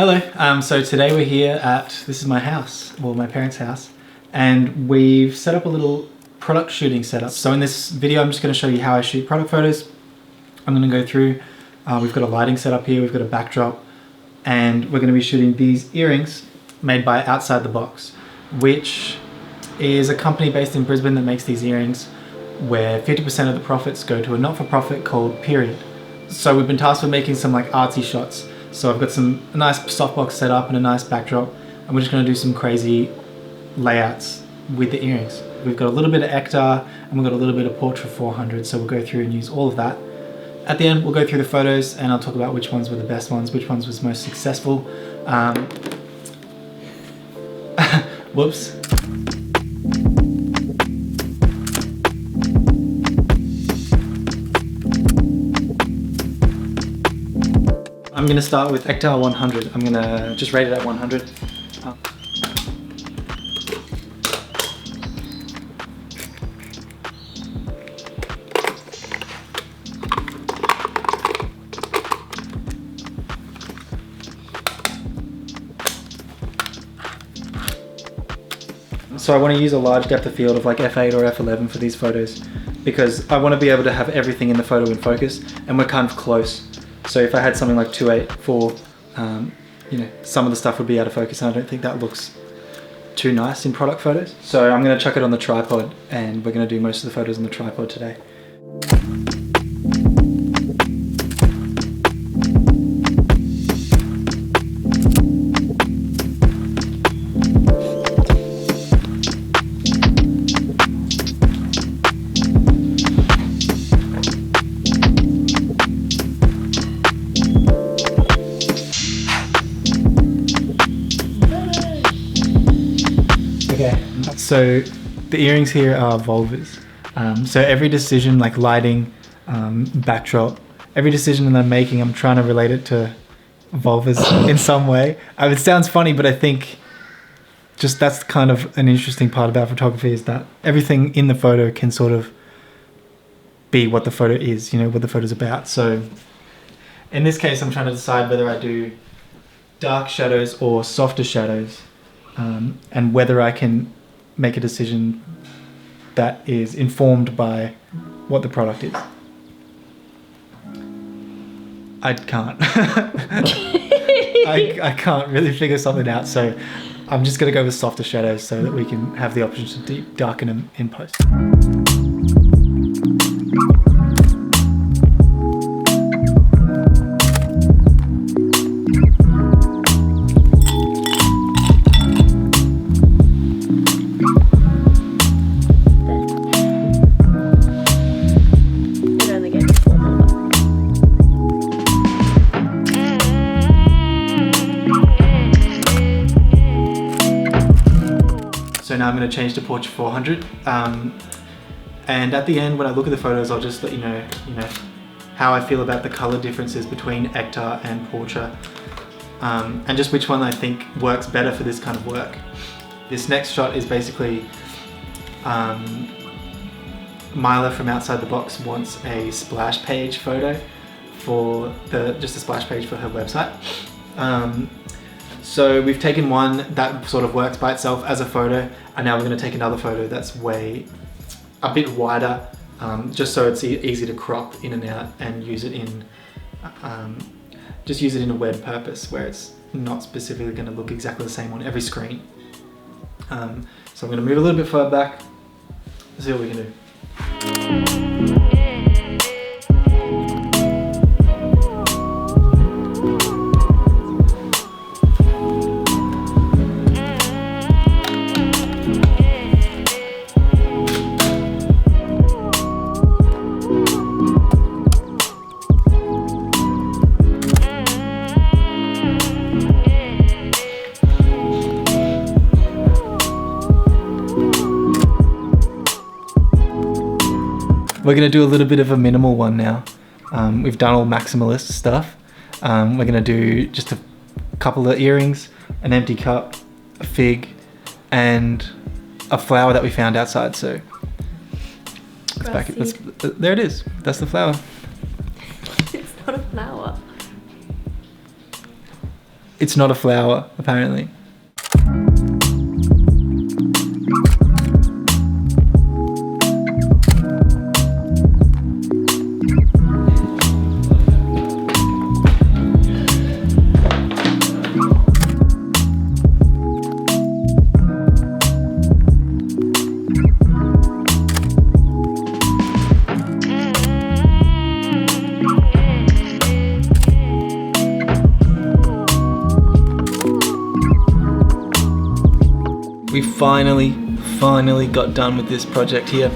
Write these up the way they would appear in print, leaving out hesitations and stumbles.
Hello, so today we're here at, this is my house, well my parents' house, and we've set up a little product shooting setup. So in this video I'm just going to show you how I shoot product photos. I'm going to go through, we've got a lighting setup here, we've got a backdrop, and we're going to be shooting these earrings made by Outside the Box, which is a company based in Brisbane that makes these earrings where 50% of the profits go to a not-for-profit called Period. So we've been tasked with making some like artsy shots. So I've got a nice softbox set up and a nice backdrop, and we're just going to do some crazy layouts with the earrings. We've got a little bit of Ektar and we've got a little bit of Portra 400, so we'll go through and use all of that. At the end we'll go through the photos and I'll talk about which ones were the best ones, which ones was most successful. Whoops. I'm going to start with Ektar 100. I'm going to just rate it at 100. So I want to use a large depth of field of like f8 or f11 for these photos because I want to be able to have everything in the photo in focus, and we're kind of close. So if I had something like 2.8, you know, some of the stuff would be out of focus, and I don't think that looks too nice in product photos. So I'm going to chuck it on the tripod, and we're going to do most of the photos on the tripod today. So the earrings here are vulvas. So every decision, like lighting, backdrop, every decision that I'm making, I'm trying to relate it to vulvas in some way. It sounds funny, but I think just that's kind of an interesting part about photography, is that everything in the photo can sort of be what the photo is, you know, what the photo's about. So in this case, I'm trying to decide whether I do dark shadows or softer shadows, and whether I can make a decision that is informed by what the product is. I can't. I can't really figure something out, so I'm just going to go with softer shadows so that we can have the option to darken them in post. So now I'm going to change to Portra 400, and at the end when I look at the photos I'll just let you know how I feel about the color differences between Ektar and Portra, and just which one I think works better for this kind of work. This next shot is basically Myla from Outside the Box wants a splash page photo for just a splash page for her website. So we've taken one that sort of works by itself as a photo, and now we're going to take another photo that's a bit wider, just so it's easy to crop in and out and use it in, just use it in a web purpose where it's not specifically going to look exactly the same on every screen. So I'm going to move a little bit further back, see what we can do. We're going to do a little bit of a minimal one now. We've done all maximalist stuff. We're going to do just a couple of earrings, an empty cup, a fig, and a flower that we found outside. So there it is. That's the flower. It's not a flower. It's not a flower, apparently. We finally got done with this project here.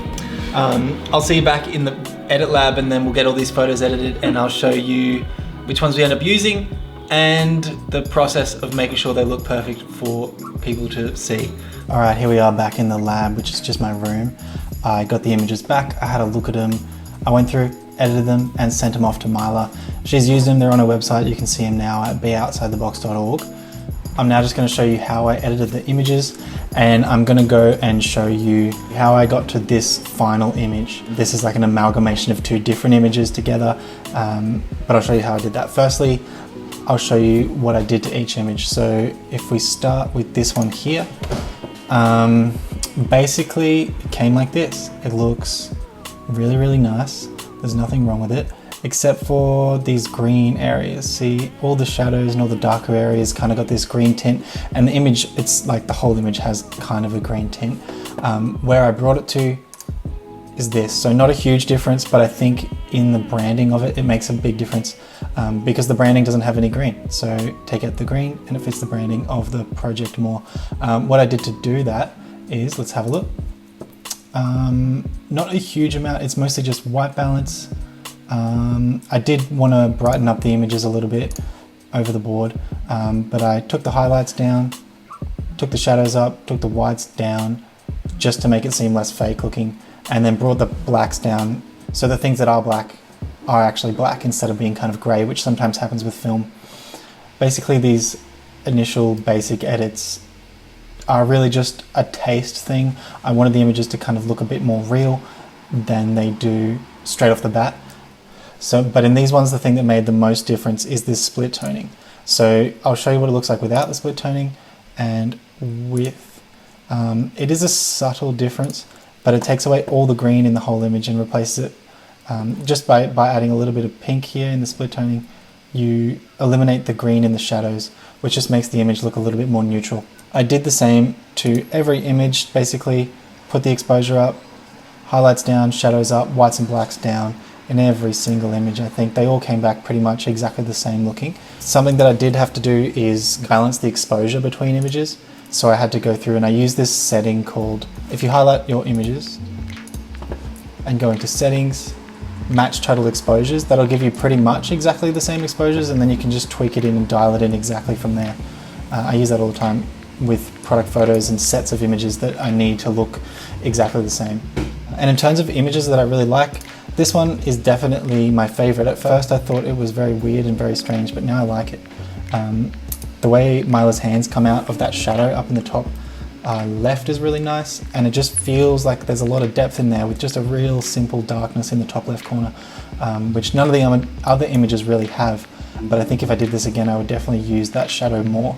I'll see you back in the edit lab, and then we'll get all these photos edited, and I'll show you which ones we end up using and the process of making sure they look perfect for people to see. All right, here we are back in the lab, which is just my room. I got the images back, I had a look at them. I went through, edited them, and sent them off to Mila. She's used them, they're on her website. You can see them now at beoutsidethebox.org. I'm now just going to show you how I edited the images, and I'm going to go and show you how I got to this final image. This is like an amalgamation of two different images together, but I'll show you how I did that. Firstly, I'll show you what I did to each image. So if we start with this one here, basically it came like this. It looks really nice. There's nothing wrong with it, except for these green areas. See, all the shadows and all the darker areas kind of got this green tint, and the image, it's like the whole image has kind of a green tint. Where I brought it to is this. So not a huge difference, but I think in the branding of it, it makes a big difference because the branding doesn't have any green. So take out the green and it fits the branding of the project more. What I did to do that is, let's have a look. Not a huge amount, it's mostly just white balance. I did want to brighten up the images a little bit over the board, but I took the highlights down, took the shadows up, took the whites down just to make it seem less fake looking, and then brought the blacks down so the things that are black are actually black instead of being kind of grey, which sometimes happens with film. Basically, these initial basic edits are really just a taste thing. I wanted the images to kind of look a bit more real than they do straight off the bat. But in these ones, the thing that made the most difference is this split toning. So I'll show you what it looks like without the split toning and with. It is a subtle difference, but it takes away all the green in the whole image and replaces it just by adding a little bit of pink here in the split toning. You eliminate the green in the shadows, which just makes the image look a little bit more neutral. I did the same to every image, basically put the exposure up, highlights down, shadows up, whites and blacks down. In every single image, I think they all came back pretty much exactly the same looking. Something that I did have to do is balance the exposure between images. So I had to go through and I used this setting called, if you highlight your images and go into settings, match total exposures, that'll give you pretty much exactly the same exposures, and then you can just tweak it in and dial it in exactly from there. I use that all the time with product photos and sets of images that I need to look exactly the same. And in terms of images that I really like, this one is definitely my favorite. At first I thought it was very weird and very strange, but now I like it. The way Mila's hands come out of that shadow up in the top left is really nice, and it just feels like there's a lot of depth in there with just a real simple darkness in the top left corner, which none of the other images really have. But I think if I did this again, I would definitely use that shadow more.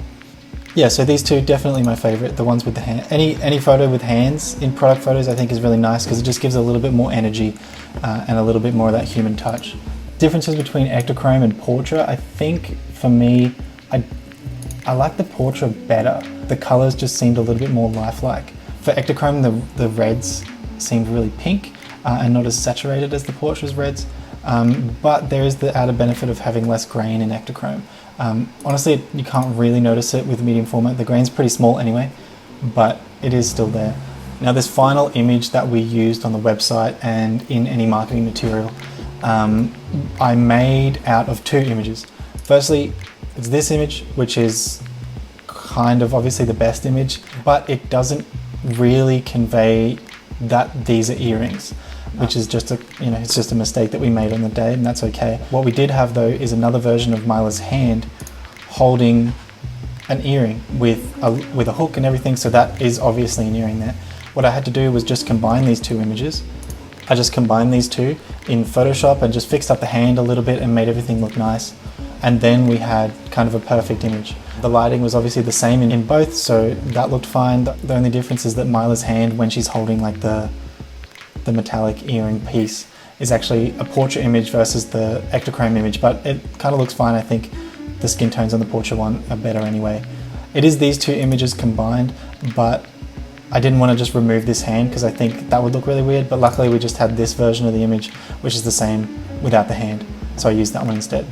Yeah, so these two, definitely my favorite, the ones with the hand. Any photo with hands in product photos I think is really nice because it just gives a little bit more energy and a little bit more of that human touch. Differences between Ektachrome and Portra, I think for me, I like the Portra better. The colors just seemed a little bit more lifelike. For Ektachrome, the reds seemed really pink and not as saturated as the Portra's reds, but there is the added benefit of having less grain in Ektachrome. Honestly, you can't really notice it with medium format. The grain's pretty small anyway, but it is still there. Now this final image that we used on the website and in any marketing material, I made out of two images. Firstly, it's this image, which is kind of obviously the best image, but it doesn't really convey that these are earrings, which is just it's just a mistake that we made on the day, and that's okay. What we did have though is another version of Mila's hand holding an earring with a hook and everything, so that is obviously an earring there. What I had to do was just combine these two images. I just combined these two in Photoshop and just fixed up the hand a little bit and made everything look nice. And then we had kind of a perfect image. The lighting was obviously the same in both, so that looked fine. The only difference is that Mila's hand, when she's holding like the metallic earring piece, is actually a portrait image versus the Ektachrome image, but it kind of looks fine. I think the skin tones on the portrait one are better anyway. It is these two images combined, but I didn't want to just remove this hand because I think that would look really weird, but luckily we just had this version of the image, which is the same without the hand, so I used that one instead.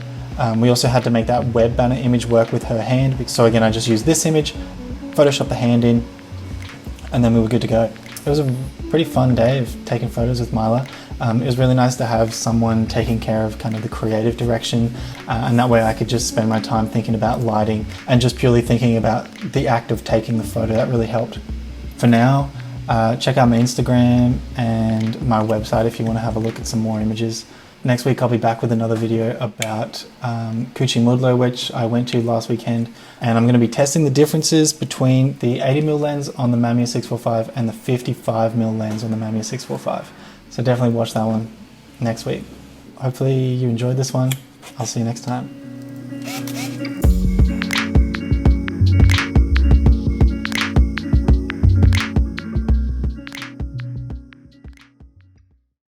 We also had to make that web banner image work with her hand, so again I just used this image, photoshopped the hand in, and then we were good to go. It was a pretty fun day of taking photos with Mila. It was really nice to have someone taking care of kind of the creative direction, and that way I could just spend my time thinking about lighting and just purely thinking about the act of taking the photo. That really helped. For now, check out my Instagram and my website if you want to have a look at some more images. Next week I'll be back with another video about Cuchimudlo, which I went to last weekend, and I'm going to be testing the differences between the 80mm lens on the Mamiya 645 and the 55mm lens on the Mamiya 645. So definitely watch that one next week. Hopefully you enjoyed this one. I'll see you next time.